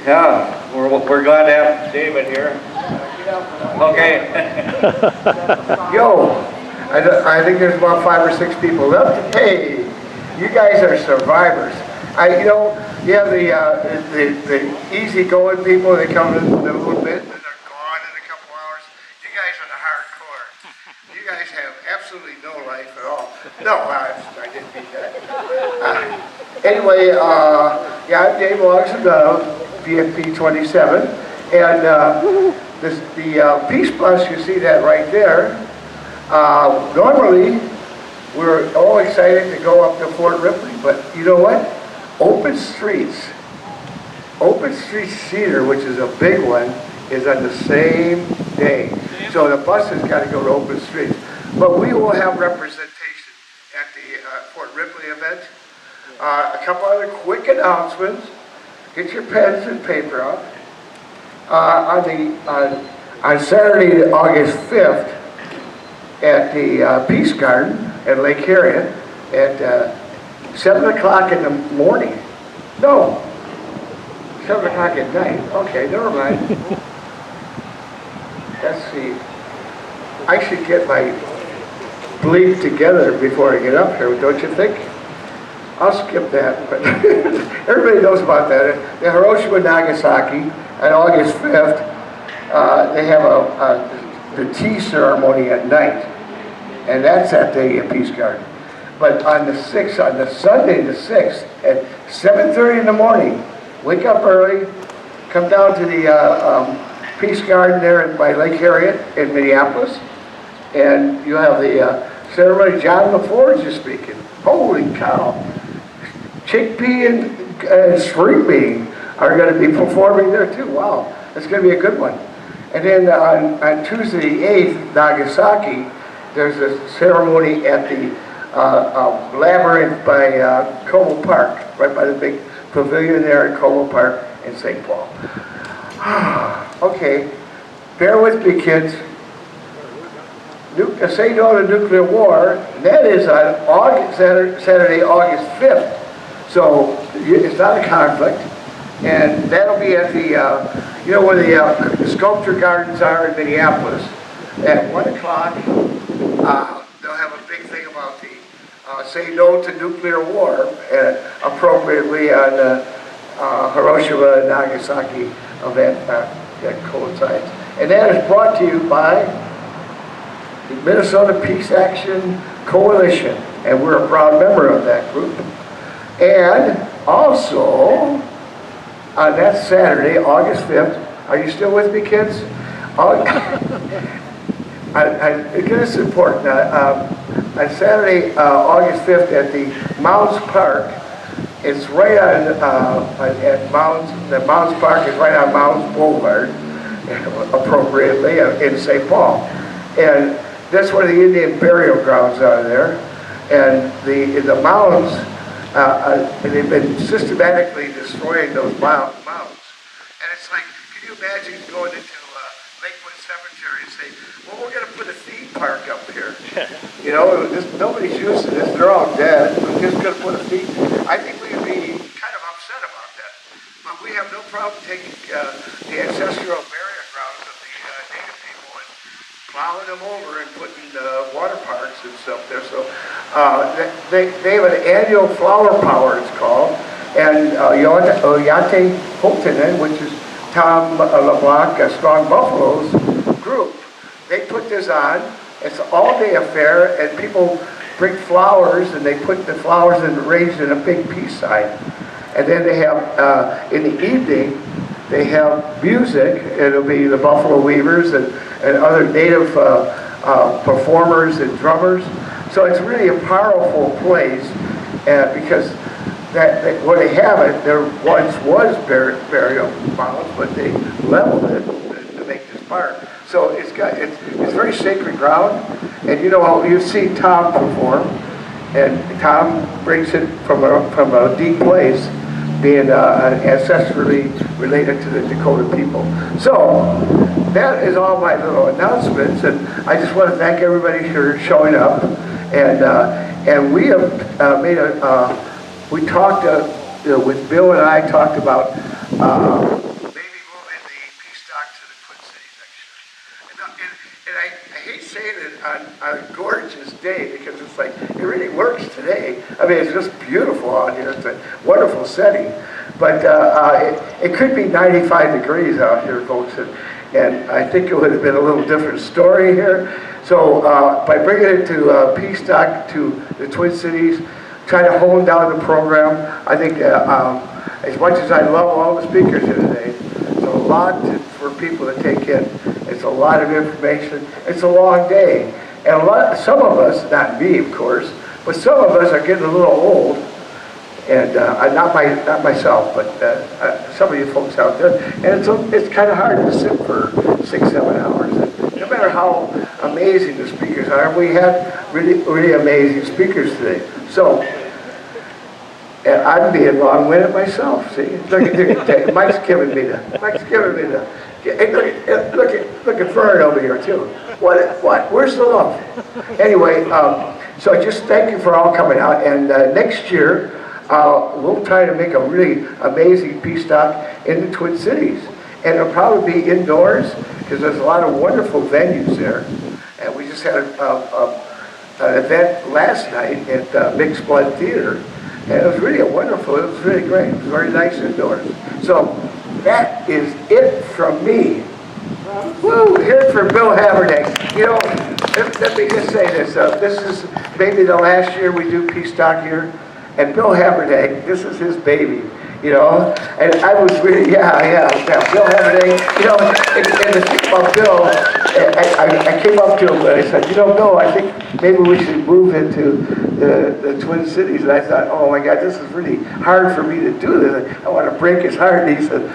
Yeah, we're glad to have David here. Okay. Yo, I think there's about 5 or 6 people left. Hey, you guys are survivors. You have the easygoing people. They come in a little bit and they're gone in a couple hours. You guys are the hardcore. You guys have absolutely no life at all. No, I didn't mean that. Anyway, yeah, I'm Dave Logsdon, VFP 27, and the Peace Bus, you see that right there. Normally, we're all excited to go up to Fort Ripley, but you know what? Open Streets Cedar, which is a big one, is on the same day. So the bus has got to go to Open Streets. But we will have representation at the Fort Ripley event. A couple other quick announcements. Get your pens and paper up. On Saturday, August 5th, at the Peace Garden at Lake Harriet at 7 o'clock in the morning. No, 7 o'clock at night. Okay, never mind. Let's see. I should get my bleep together before I get up here, don't you think? I'll skip that, but everybody knows about that. The Hiroshima Nagasaki on August 5th, they have the tea ceremony at night, and that's at the Peace Garden. But on the 6th, on the Sunday the 6th, at 7:30 in the morning, wake up early, come down to the Peace Garden there by Lake Harriet in Minneapolis, and you'll have the ceremony. John LaForge is speaking. Holy cow! Chickpea and Spring Bean are going to be performing there too. Wow, that's going to be a good one. And then on Tuesday the 8th, Nagasaki, there's a ceremony at the Labyrinth by Como Park, right by the big pavilion there at Como Park in St. Paul. Okay, bear with me, kids. Say no to nuclear war. That is on Saturday, August 5th. So it's not a conflict, and that'll be at the where the sculpture gardens are in Minneapolis at 1 o'clock. They'll have a big thing about the say no to nuclear war, appropriately on Hiroshima and Nagasaki event that coincides. And that is brought to you by the Minnesota Peace Action Coalition, and we're a proud member of that group. And also, on that Saturday, August 5th, are you still with me, kids? This is important. On Saturday, August 5th, at the Mounds Park, it's right on at Mounds. The Mounds Park is right on Mounds Boulevard, appropriately in St. Paul, and that's where the Indian burial grounds are there. And the mounds, they've been systematically destroying those mounds. And it's like, can you imagine going into Lakewood Cemetery and say, well, we're going to put a theme park up here. Nobody's using this. They're all dead. We're just going to put a theme. I think we would be kind of upset about that. But we have no problem taking the ancestral burial grounds of the native people and plowing them over and putting water parks and stuff there. So they have an annual flower power, it's called, and Oyate Hotonen, which is Tom LeBlanc, Strong Buffalo's group, they put this on. It's an all-day affair, and people bring flowers, and they put the flowers arranged in a big peace sign. And then they have, in the evening, they have music. It'll be the Buffalo Weavers and other native performers and drummers. So it's really a powerful place because where they have it, there once was burial mounds, but they leveled it to make this park. So it's very sacred ground, and you've seen Tom perform, and Tom brings it from a deep place, being ancestrally related to the Dakota people. So that is all my little announcements, and I just want to thank everybody for showing up. And we have we talked with Bill and I talked about day because it's like, it really works today. I mean, it's just beautiful out here. It's a wonderful setting. But it could be 95 degrees out here, folks. And I think it would have been a little different story here. So by bringing it to Peacestock, to the Twin Cities, trying to hone down the program, I think as much as I love all the speakers here today, it's a lot for people to take in. It's a lot of information. It's a long day. And some of us, not me of course, but some of us are getting a little old. And not myself, but some of you folks out there. And it's kind of hard to sit for 6-7 hours. And no matter how amazing the speakers are, we had really, really amazing speakers today. So, and I'm being long-winded myself. See, look at Mike's giving me the. Hey, look at Fern over here too. What? Where's the love? Anyway, so just thank you for all coming out. And next year, we'll try to make a really amazing Peacestock in the Twin Cities. And it'll probably be indoors because there's a lot of wonderful venues there. And we just had an event last night at Mixed Blood Theater. And it was really it was really great. It was very nice indoors. So that is it from me. Woo, here's for Bill Habedank. You know, let me just say this. This is maybe the last year we do Peacestock here. And Bill Habedank, this is his baby, you know. And I was really, yeah, Bill Habedank, you know, and the thing about Bill, I came up to him and I said, you know, Bill, I think maybe we should move into the Twin Cities. And I thought, oh my God, this is really hard for me to do this. I want to break his heart. And he said,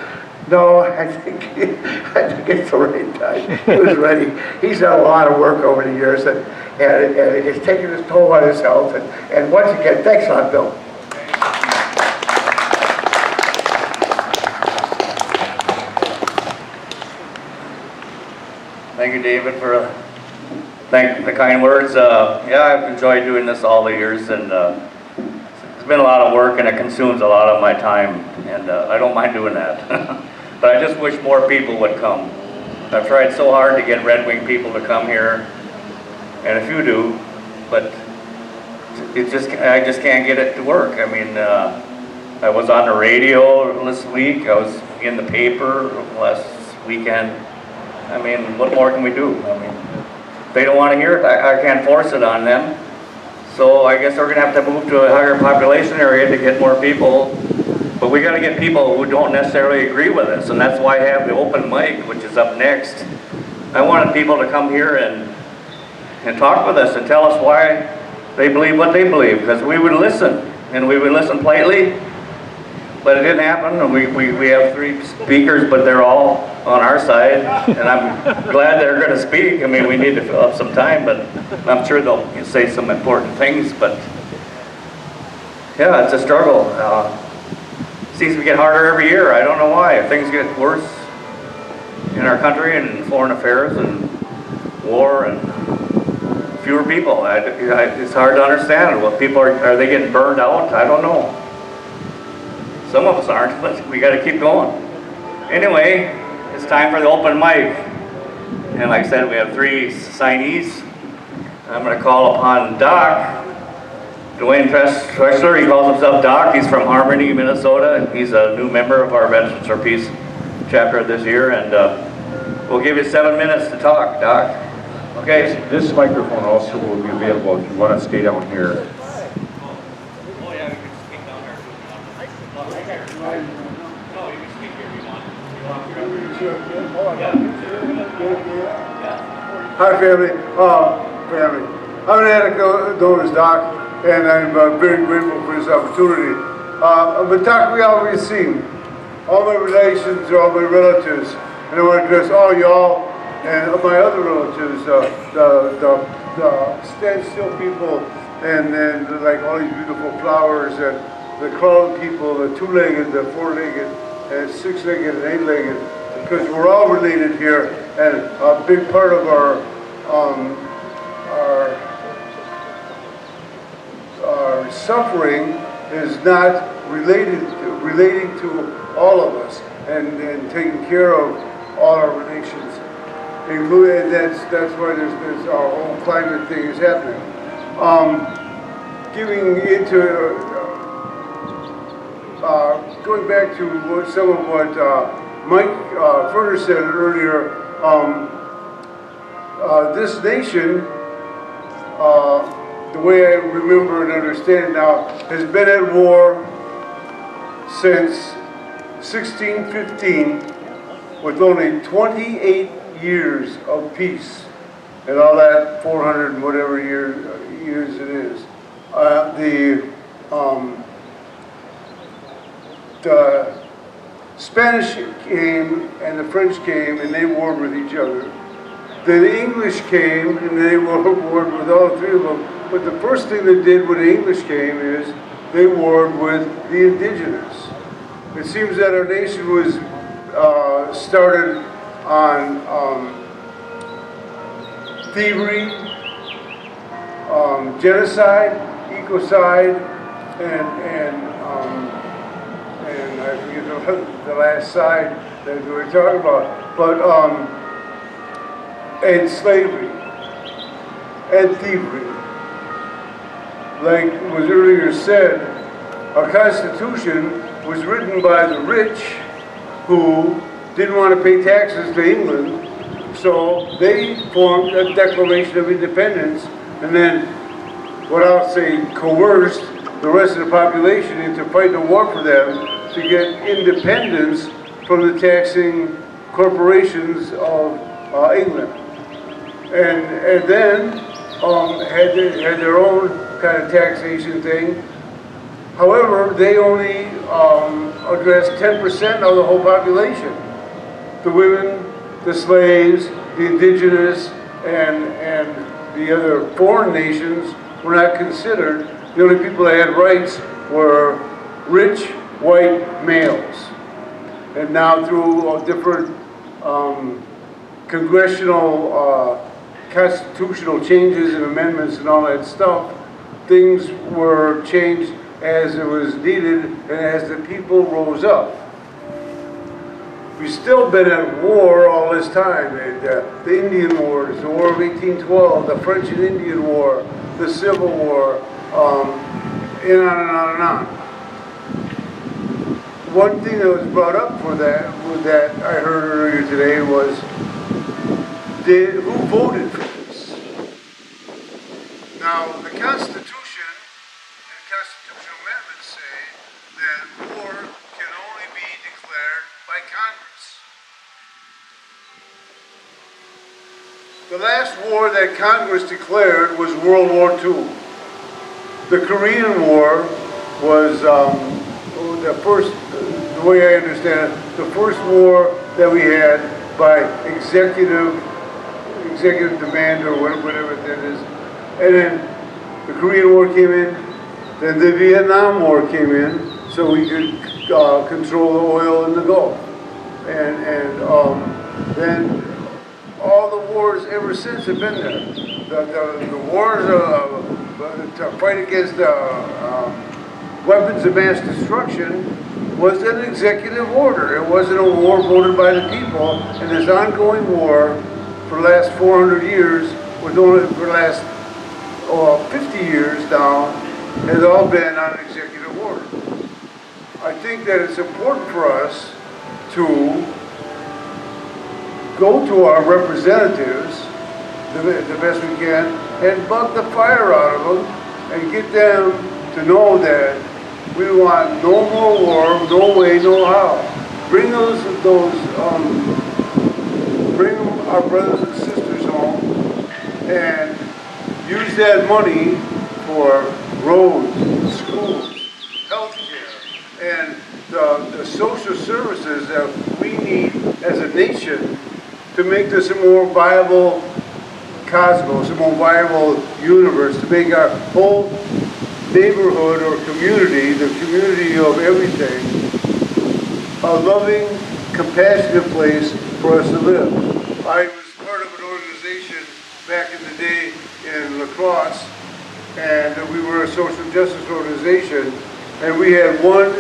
no, I think it's the right time. He was ready. He's done a lot of work over the years, and it's taken his toll on his health. And once again, thanks a lot, Bill. Thank you, David, for the kind words. Yeah, I've enjoyed doing this all the years, and it's been a lot of work, and it consumes a lot of my time, and I don't mind doing that. But I just wish more people would come. I've tried so hard to get Red Wing people to come here, and a few do, but I just can't get it to work. I mean, I was on the radio this week. I was in the paper last weekend. I mean, what more can we do? I mean, if they don't want to hear it, I can't force it on them. So I guess we're going to have to move to a higher population area to get more people. But we got to get people who don't necessarily agree with us, and that's why I have the open mic, which is up next. I wanted people to come here and talk with us and tell us why they believe what they believe, because we would listen, and we would listen politely, but it didn't happen. And we have 3 speakers, but they're all on our side, and I'm glad they're going to speak. I mean, we need to fill up some time, but I'm sure they'll say some important things. But yeah, it's a struggle. Seems to get harder every year. I don't know why. Things get worse in our country and foreign affairs and war and fewer people. It's hard to understand. Well, people are they getting burned out? I don't know. Some of us aren't, but we got to keep going. Anyway, it's time for the open mic. And like I said, we have 3 signees. I'm going to call upon Doc. Dwayne Tressler, he calls himself Doc. He's from Harmony, Minnesota. He's a new member of our Veterans for Peace chapter this year, and we'll give you 7 minutes to talk, Doc. Okay? This microphone also will be available if you want to stay down here. Oh yeah, you can speak down there. No, you can speak here if you want. Hi, family. I'm an addict known as Doc, and I'm very grateful for this opportunity. But Doc, we always seen all my relations, all my relatives, and I want to address all y'all and my other relatives, the standstill people, and like all these beautiful flowers, and the clown people, the 2-legged, the 4-legged, and 6-legged, and 8-legged, because we're all related here, and a big part of our suffering is not relating to all of us, and taking care of all our relations. And that's why there's our whole climate thing is happening. giving into, going back to some of what Mike Furter said earlier, this nation, the way I remember and understand now, has been at war since 1615 with only 28 years of peace and all that 400 and whatever years it is. The Spanish came and the French came and they warred with each other. Then the English came and they warred with all three of them. But the first thing they did when the English came is they warred with the indigenous. It seems that our nation was started on thievery, genocide, ecocide, and I forget the last side that we were talking about, but and slavery and thievery. Like was earlier said, our Constitution was written by the rich who didn't want to pay taxes to England, so they formed a Declaration of Independence and then, without saying coerced, the rest of the population into fighting a war for them to get independence from the taxing corporations of England. And then had their own kind of taxation thing. However, they only addressed 10% of the whole population. The women, the slaves, the indigenous, and the other foreign nations were not considered. The only people that had rights were rich, white males. And now through different congressional constitutional changes and amendments and all that stuff, things were changed as it was needed and as the people rose up. We've still been at war all this time. The Indian Wars, the War of 1812, the French and Indian War, the Civil War, and on and on and on. One thing that was brought up for that I heard earlier today was, who voted for this? Now, the Constitution and constitutional amendments say that war can only be declared by Congress. The last war that Congress declared was World War II. The Korean War was the first, the way I understand it, the first war that we had by executive demand or whatever that is. And then the Korean War came in, then the Vietnam War came in, so we could control the oil in the Gulf. And then all the wars ever since have been there. The wars to fight against weapons of mass destruction was an executive order. It wasn't a war voted by the people. And this ongoing war for the last 400 years, with only for the last 50 years now, has all been on executive order. I think that it's important for us to go to our representatives the best we can and bug the fire out of them and get them to know that we want no more war, no way, no how. Bring bring our brothers and sisters home and use that money for roads, schools, healthcare, and the social services that we need as a nation to make this a more viable cosmos, a more viable universe, to make our whole neighborhood or community, the community of everything, a loving, compassionate place for us to live. I was part of an organization back in the day in La Crosse, and we were a social justice organization, and we had one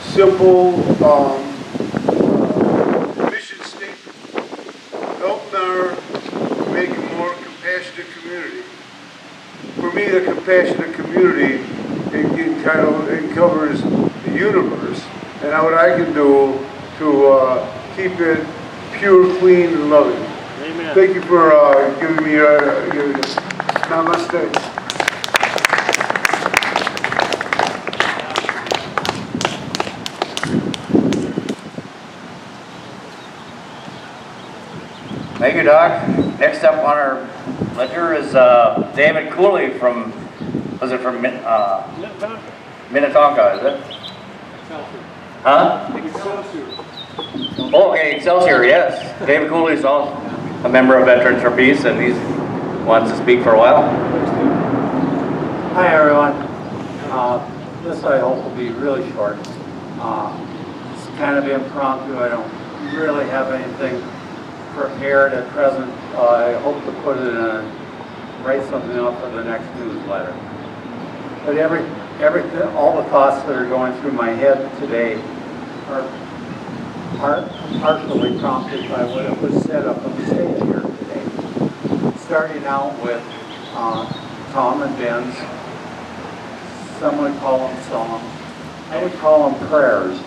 simple mission statement: help our make a more compassionate community. For me, the compassionate community, it covers the universe. And what I can do to keep it pure, clean, and loving. Amen. Thank you for giving me your namaste. Thank you, Doc. Next up on our ledger is David Cooley from, was it from Minnetonka, is it? Huh? Oh, okay, Excelsior, yes. David Cooley is also a member of Veterans for Peace, and he wants to speak for a while. Hi, everyone. This I hope will be really short. It's kind of impromptu. I don't really have anything prepared at present. I hope to put it in, write something up for the next newsletter. But everything, all the thoughts that are going through my head today are partially prompted by what was said up on the stage here today. Starting out with Tom and Ben's, some would call them songs, I would call them prayers.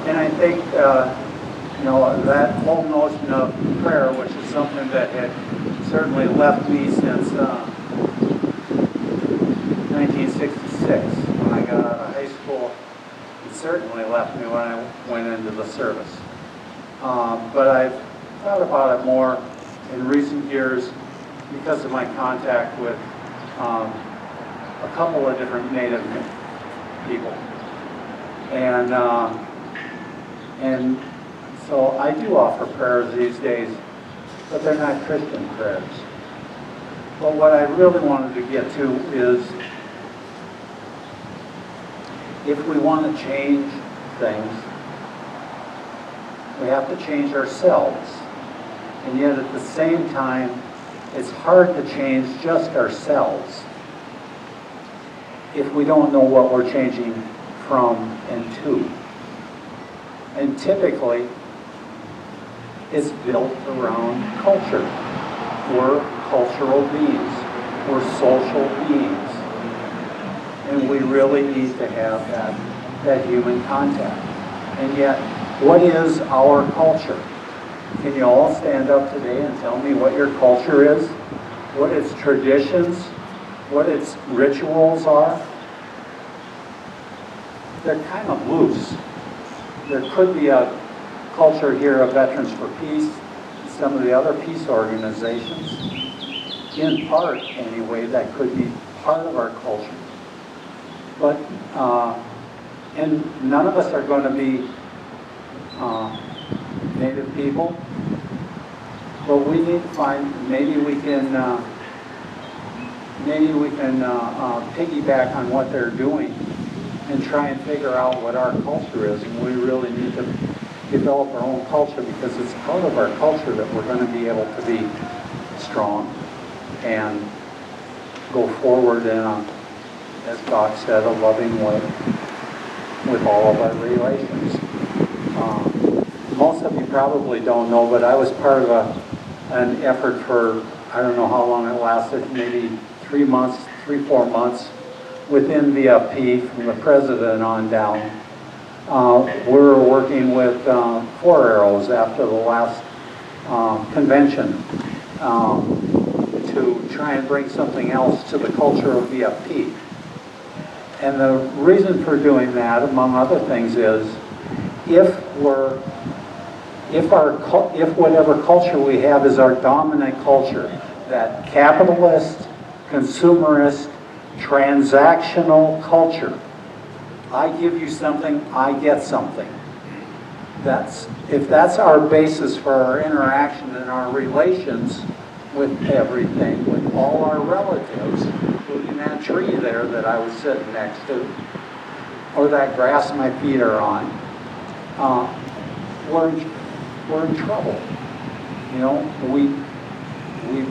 And I think, you know, that whole notion of prayer, which is something that had certainly left me since 1966, when I got out of high school. It certainly left me when I went into the service. But I've thought about it more in recent years because of my contact with a couple of different Native people. And so I do offer prayers these days, but they're not Christian prayers. But what I really wanted to get to is, if we want to change things, we have to change ourselves. And yet at the same time, it's hard to change just ourselves if we don't know what we're changing from and to. And typically, it's built around culture. We're cultural beings. We're social beings. And we really need to have that human contact. And yet, what is our culture? Can you all stand up today and tell me what your culture is? What its traditions, what its rituals are? They're kind of loose. There could be a culture here of Veterans for Peace, some of the other peace organizations, in part anyway, that could be part of our culture. But, and none of us are going to be Native people, but we need to find, maybe we can piggyback on what they're doing and try and figure out what our culture is. And we really need to develop our own culture, because it's part of our culture that we're going to be able to be strong and go forward in a, as Doc said, a loving way with all of our relations. Most of you probably don't know, but I was part of an effort for, I don't know how long it lasted, maybe 3 months, 4 months, within VFP from the president on down. We were working with 4 Arrows after the last convention to try and bring something else to the culture of VFP. And the reason for doing that, among other things, is if whatever culture we have is our dominant culture, that capitalist, consumerist, transactional culture, I give you something, I get something. If that's our basis for our interaction and our relations with everything, with all our relatives, including that tree there that I was sitting next to, or that grass my feet are on, we're in trouble. You know, we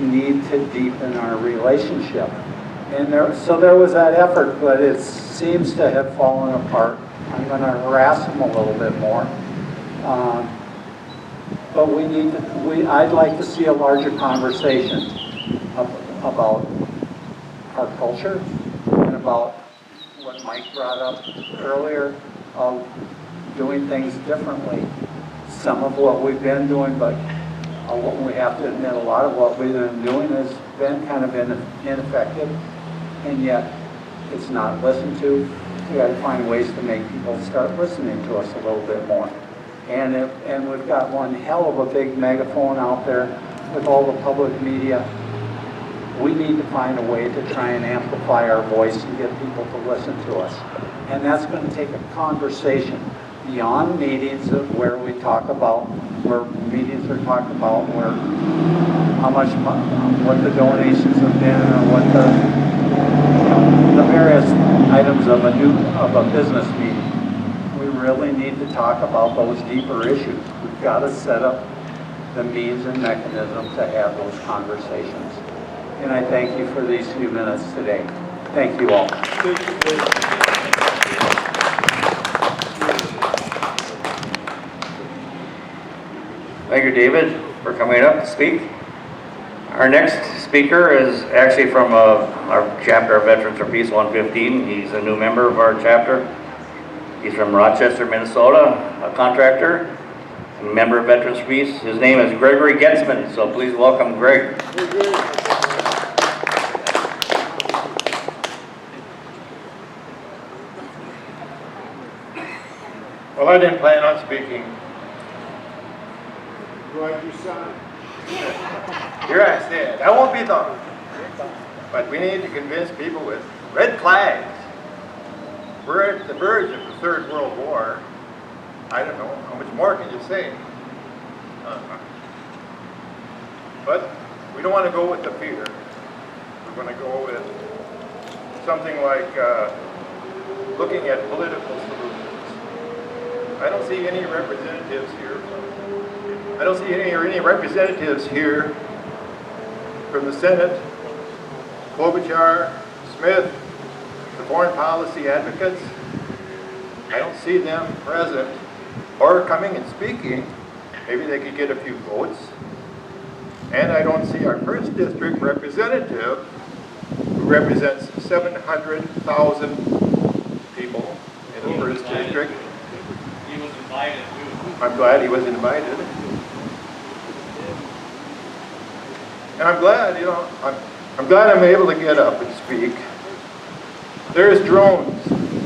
need to deepen our relationship. And so there was that effort, but it seems to have fallen apart. I'm going to harass them a little bit more. But I'd like to see a larger conversation about culture and about what Mike brought up earlier of doing things differently. Some of what we've been doing, but we have to admit a lot of what we've been doing has been kind of ineffective, and yet it's not listened to. We got to find ways to make people start listening to us a little bit more. And we've got one hell of a big megaphone out there with all the public media. We need to find a way to try and amplify our voice and get people to listen to us. And that's going to take a conversation beyond meetings where we talk about, where meetings are talked about, where how much, what the donations have been, or what the various items of a business meeting. We really need to talk about those deeper issues. We've got to set up the means and mechanisms to have those conversations. And I thank you for these few minutes today. Thank you all. Thank you, David, for coming up to speak. Our next speaker is actually from our chapter of Veterans for Peace 115. He's a new member of our chapter. He's from Rochester, Minnesota, a contractor, a member of Veterans for Peace. His name is Gregory Getzman, so please welcome Greg. Well, I didn't plan on speaking. Like your son. Here I stand. I won't be long. But we need to convince people with red flags. We're at the verge of the Third World War. I don't know, how much more can you say? But we don't want to go with the fear. We're going to go with something like looking at political solutions. I don't see any representatives here. I don't see any representatives here from the Senate, Klobuchar, Smith, the foreign policy advocates. I don't see them present or coming and speaking. Maybe they could get a few votes. And I don't see our first district representative, who represents 700,000 people in the first district. He was invited too. I'm glad he was invited. And I'm glad, I'm glad I'm able to get up and speak. There's drones.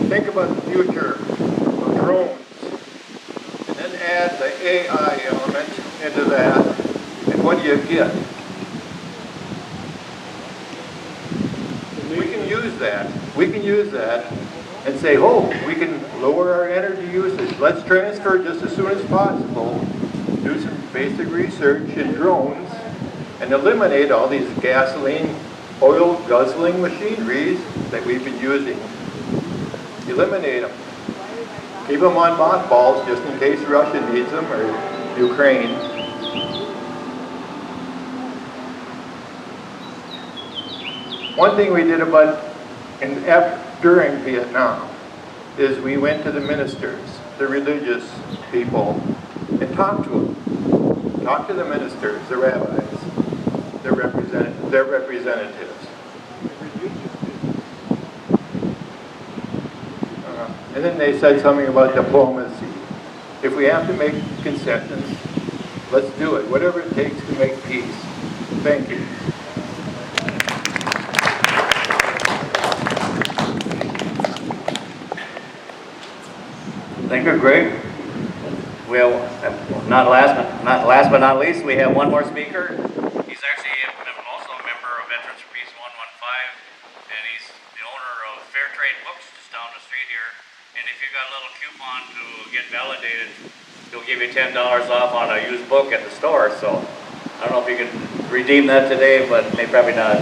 Think about the future of drones. And then add the AI element into that. And what do you get? We can use that. We can use that and say, oh, we can lower our energy usage. Let's transfer just as soon as possible. Do some basic research in drones and eliminate all these gasoline, oil guzzling machineries that we've been using. Eliminate them. Keep them on mothballs just in case Russia needs them or Ukraine. One thing we did during Vietnam is we went to the ministers, the religious people, and talked to them. Talked to the ministers, the rabbis, their representatives. And then they said something about diplomacy. If we have to make concessions, let's do it. Whatever it takes to make peace. Thank you. Thank you, Greg. Well, not last but not least, we have one more speaker. He's actually also a member of Veterans for Peace 115, and he's the owner of Fair Trade Books just down the street here. And if you got a little coupon to get validated, he'll give you $10 off on a used book at the store. So I don't know if you can redeem that today, but maybe probably not.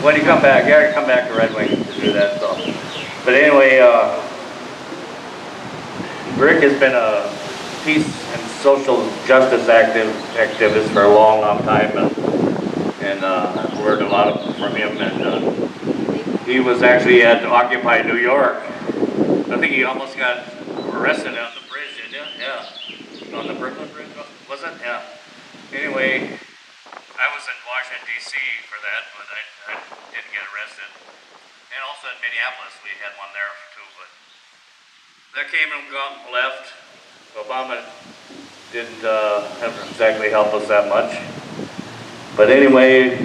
When you come back, yeah, come back to Red Wing to do that. So, but anyway. Rick has been a peace and social justice activist for a long, long time, and I've learned a lot from him. And he was actually at Occupy New York. I think he almost got arrested on the bridge, didn't you? Yeah, on the Brooklyn Bridge, was it? Yeah. Anyway, I was in Washington DC for that, but I didn't get arrested. And also in Minneapolis, we had one there too, but that came and left. Obama didn't have exactly help us that much. But anyway,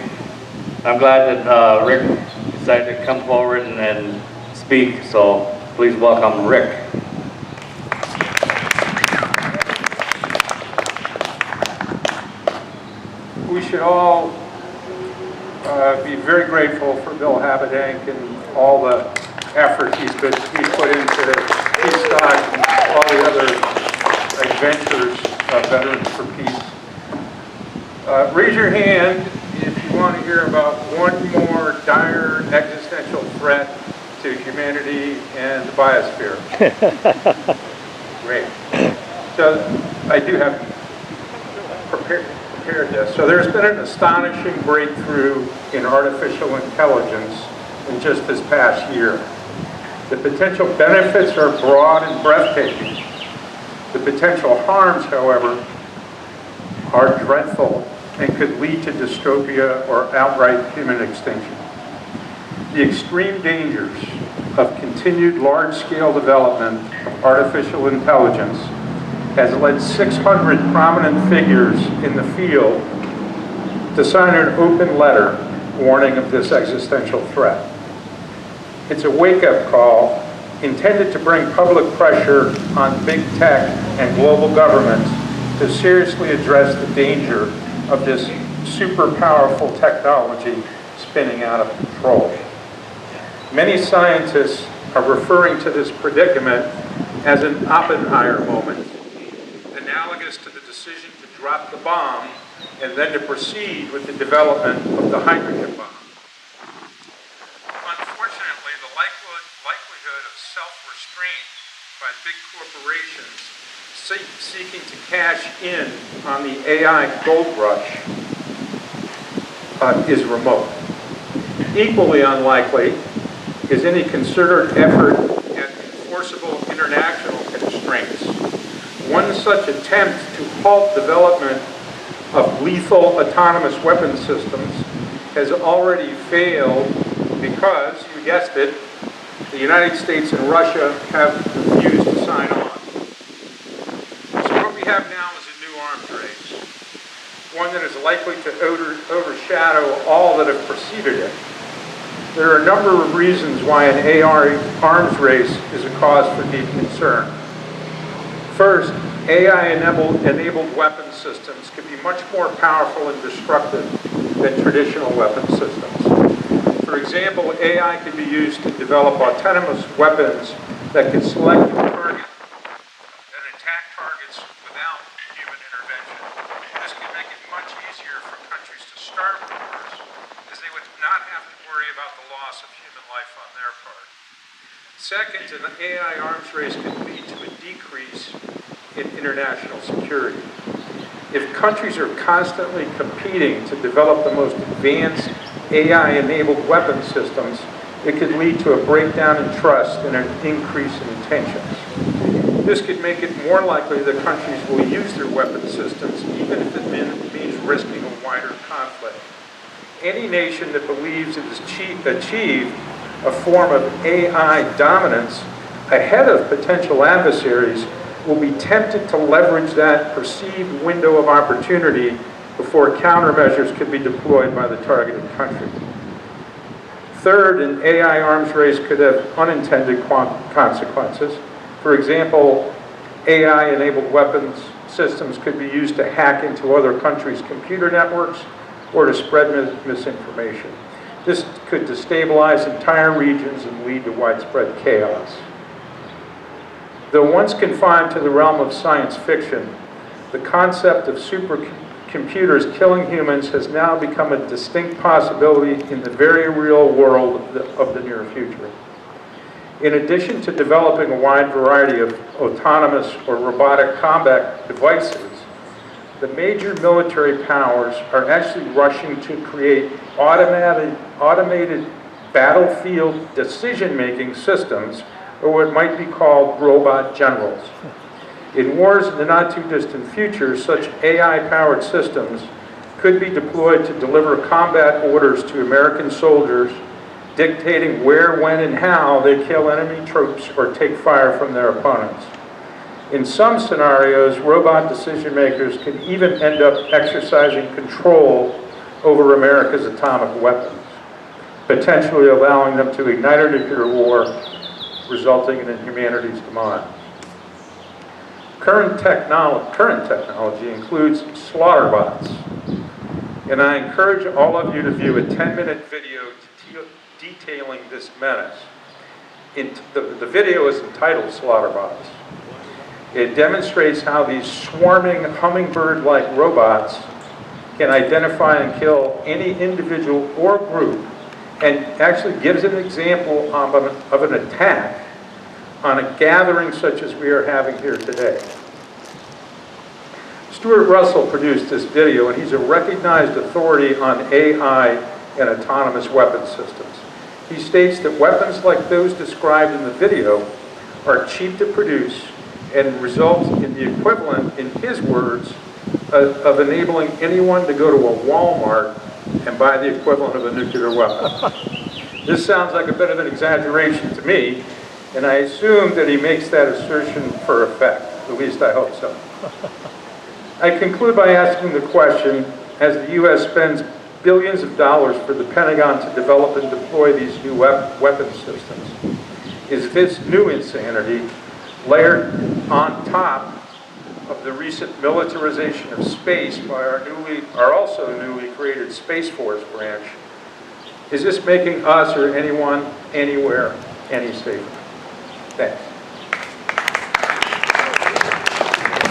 I'm glad that Rick decided to come forward and speak, so please welcome Rick. We should all be very grateful for Bill Habedank and all the effort he's put into Peacestock and all the other adventures of Veterans for Peace. Raise your hand if you want to hear about one more dire existential threat to humanity and the biosphere. Great. So I do have prepared this. So there's been an astonishing breakthrough in artificial intelligence in just this past year. The potential benefits are broad and breathtaking. The potential harms, however, are dreadful and could lead to dystopia or outright human extinction. The extreme dangers of continued large-scale development of artificial intelligence has led 600 prominent figures in the field to sign an open letter warning of this existential threat. It's a wake-up call intended to bring public pressure on big tech and global governments to seriously address the danger of this super powerful technology spinning out of control. Many scientists are referring to this predicament as an Oppenheimer moment, analogous to the decision to drop the bomb and then to proceed with the development of the hydrogen bomb. Unfortunately, the likelihood of self-restraint by big corporations seeking to cash in on the AI gold rush is remote. Equally unlikely is any concerted effort at enforceable international constraints. One such attempt to halt development of lethal autonomous weapon systems has already failed because, you guessed it, the United States and Russia have refused to sign on. So what we have now is a new arms race, one that is likely to overshadow all that have preceded it. There are a number of reasons why an AI arms race is a cause for deep concern. First, AI-enabled weapon systems can be much more powerful and destructive than traditional weapon systems. For example, AI can be used to develop autonomous weapons that can select a target and attack targets without human intervention. This can make it much easier for countries to start wars, as they would not have to worry about the loss of human life on their part. Second, an AI arms race can lead to a decrease in international security. If countries are constantly competing to develop the most advanced AI-enabled weapon systems, it could lead to a breakdown in trust and an increase in tensions. This could make it more likely that countries will use their weapon systems, even if it means risking a wider conflict. Any nation that believes it has achieved a form of AI dominance ahead of potential adversaries will be tempted to leverage that perceived window of opportunity before countermeasures can be deployed by the targeted country. Third, an AI arms race could have unintended consequences. For example, AI-enabled weapons systems could be used to hack into other countries' computer networks or to spread misinformation. This could destabilize entire regions and lead to widespread chaos. Though once confined to the realm of science fiction, the concept of supercomputers killing humans has now become a distinct possibility in the very real world of the near future. In addition to developing a wide variety of autonomous or robotic combat devices, the major military powers are actually rushing to create automated battlefield decision-making systems, or what might be called robot generals. In wars in the not-too-distant future, such AI-powered systems could be deployed to deliver combat orders to American soldiers, dictating where, when, and how they kill enemy troops or take fire from their opponents. In some scenarios, robot decision makers could even end up exercising control over America's atomic weapons, potentially allowing them to ignite a nuclear war, resulting in humanity's demise. Current technology includes slaughter bots, and I encourage all of you to view a 10-minute video detailing this menace. The video is entitled Slaughter Bots. It demonstrates how these swarming hummingbird-like robots can identify and kill any individual or group, and actually gives an example of an attack on a gathering such as we are having here today. Stuart Russell produced this video, and he's a recognized authority on AI and autonomous weapon systems. He states that weapons like those described in the video are cheap to produce and result in the equivalent, in his words, of enabling anyone to go to a Walmart and buy the equivalent of a nuclear weapon. This sounds like a bit of an exaggeration to me, and I assume that he makes that assertion for effect. At least I hope so. I conclude by asking the question, as the U.S. spends billions of dollars for the Pentagon to develop and deploy these new weapon systems, is this new insanity layered on top of the recent militarization of space by our also newly created Space Force branch, is this making us or anyone, anywhere, any safer? Thanks.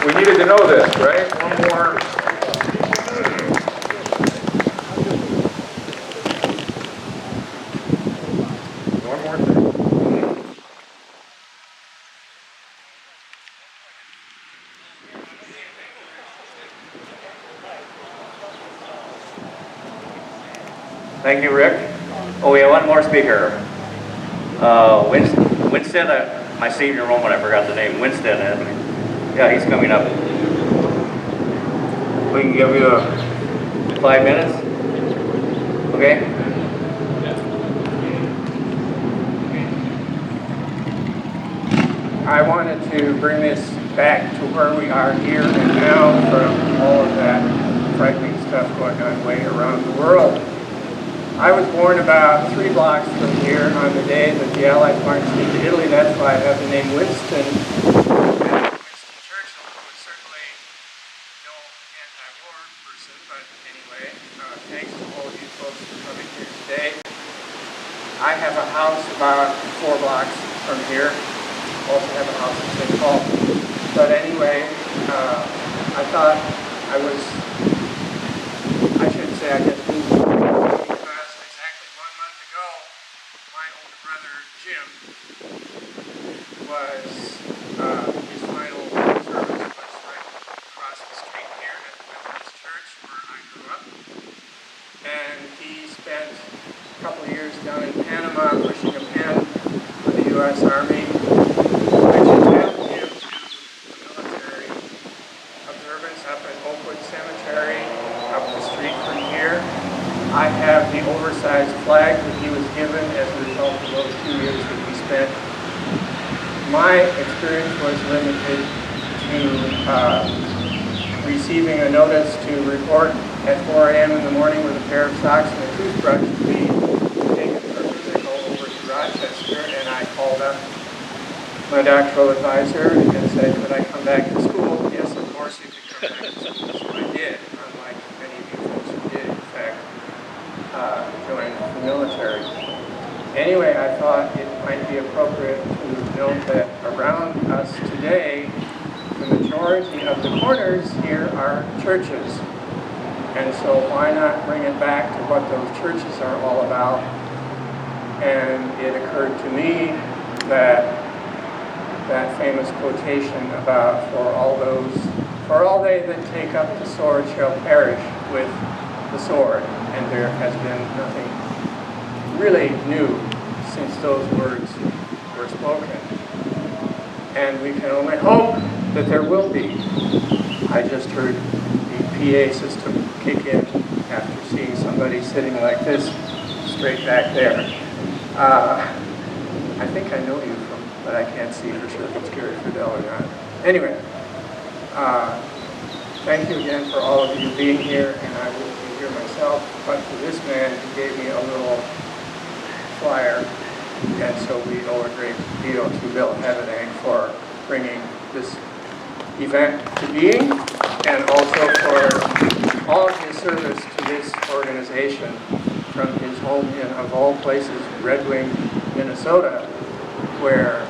We needed to know this, right? One more thing. Thank you, Rick. Oh, we have one more speaker. Winston, my senior Roman, I forgot the name. Winston, yeah, he's coming up. We can give you 5 minutes. Okay? I wanted to bring this back to where we are here and now from all of that frightening stuff going on way around the world. I was born about 3 blocks from here on the day that the Allies marched into Italy. That's why I have the name Winston. Winston Churchill was certainly no anti-war person, but anyway, thanks to all of you folks for coming here today. I have a house about 4 blocks from here. Also have a house in St. Paul. But anyway, I thought I should say I guess because exactly 1 month ago, my older brother Jim was, his final service was right across the street here at the Methodist Church where I grew up. And he spent a couple of years down in Panama pushing a pen for the U.S. Army, which entitled him to the military observance up at Oakwood Cemetery up the street from here. I have the oversized flag that he was given as a result of those 2 years that he spent. My experience was limited to receiving a notice to report at 4 a.m. in the morning with a pair of socks and a toothbrush to be taken for a physical over to Rochester, and I called up my doctoral advisor and said, could I come back to school? Yes, of course you could come back to school. So I did, unlike many of you folks who did, in fact, join the military. Anyway, I thought it might be appropriate to note that around us today, the majority of the corners here are churches. And so why not bring it back to what those churches are all about? And it occurred to me that that famous quotation about for all they that take up the sword shall perish with the sword. And there has been nothing really new since those words were spoken. And we can only hope that there will be. I just heard the PA system kick in after seeing somebody sitting like this straight back there. I think I know you from, but I can't see for sure if it's Gary Friedel or not. Anyway, thank you again for all of you being here, and I wouldn't be here myself, but for this man who gave me a little flyer, and so we owe a great deal to Bill Habedank for bringing this event to being, and also for all of his service to this organization from his home in, of all places, Red Wing, Minnesota, where,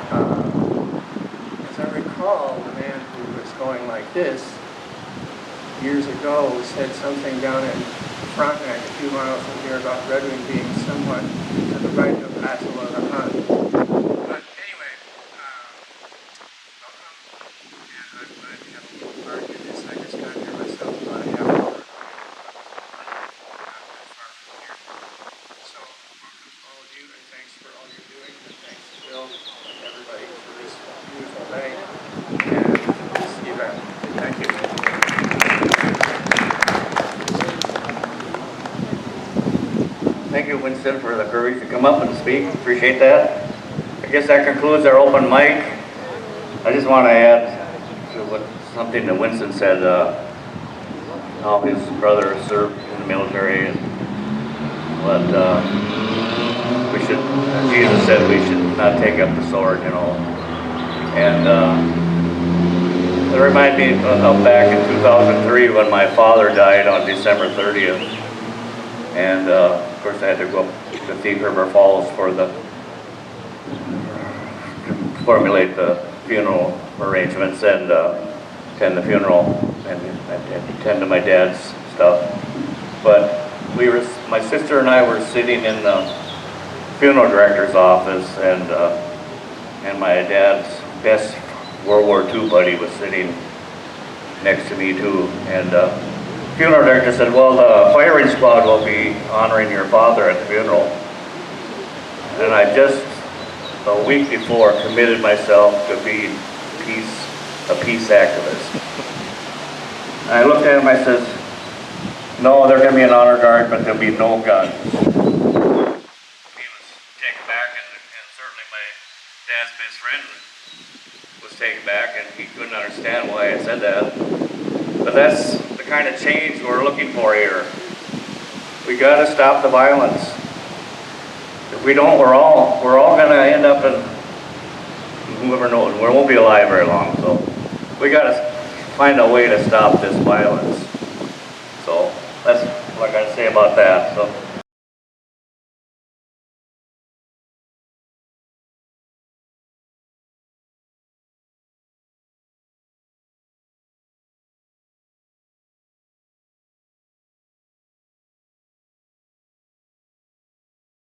as I recall, the man who was going like this years ago said something down in Frontenac, a few miles from here, about Red Wing being somewhat to the right of Basel or the Hun. But anyway, welcome, and I'm glad to have a little part in this. I just got here myself about a half hour ago. Not far from here. So, welcome to all of you, and thanks for all you're doing, and thanks to Bill and everybody for this beautiful day and this event. Thank you. Thank you, Winston, for the courage to come up and speak. Appreciate that. I guess that concludes our open mic. I just want to add to something that Winston said, how his brother served in the military, and what we should, Jesus said we should not take up the sword, you know. And it reminded me of back in 2003 when my father died on December 30th. And of course I had to go up to Thief River Falls for to formulate the funeral arrangements and attend the funeral and attend to my dad's stuff. But my sister and I were sitting in the funeral director's office, and my dad's best World War II buddy was sitting next to me too. And funeral director said, well, the firing squad will be honoring your father at the funeral. And I just, a week before, committed myself to be a peace activist. And I looked at him, I says, no, there's going to be an honor guard, but there'll be no guns. He was taken back, and certainly my dad's best friend was taken back, and he couldn't understand why I said that. But that's the kind of change we're looking for here. We got to stop the violence. If we don't, we're all going to end up in, whoever knows, we won't be alive very long. So we got to find a way to stop this violence. So that's what I got to say about that. So.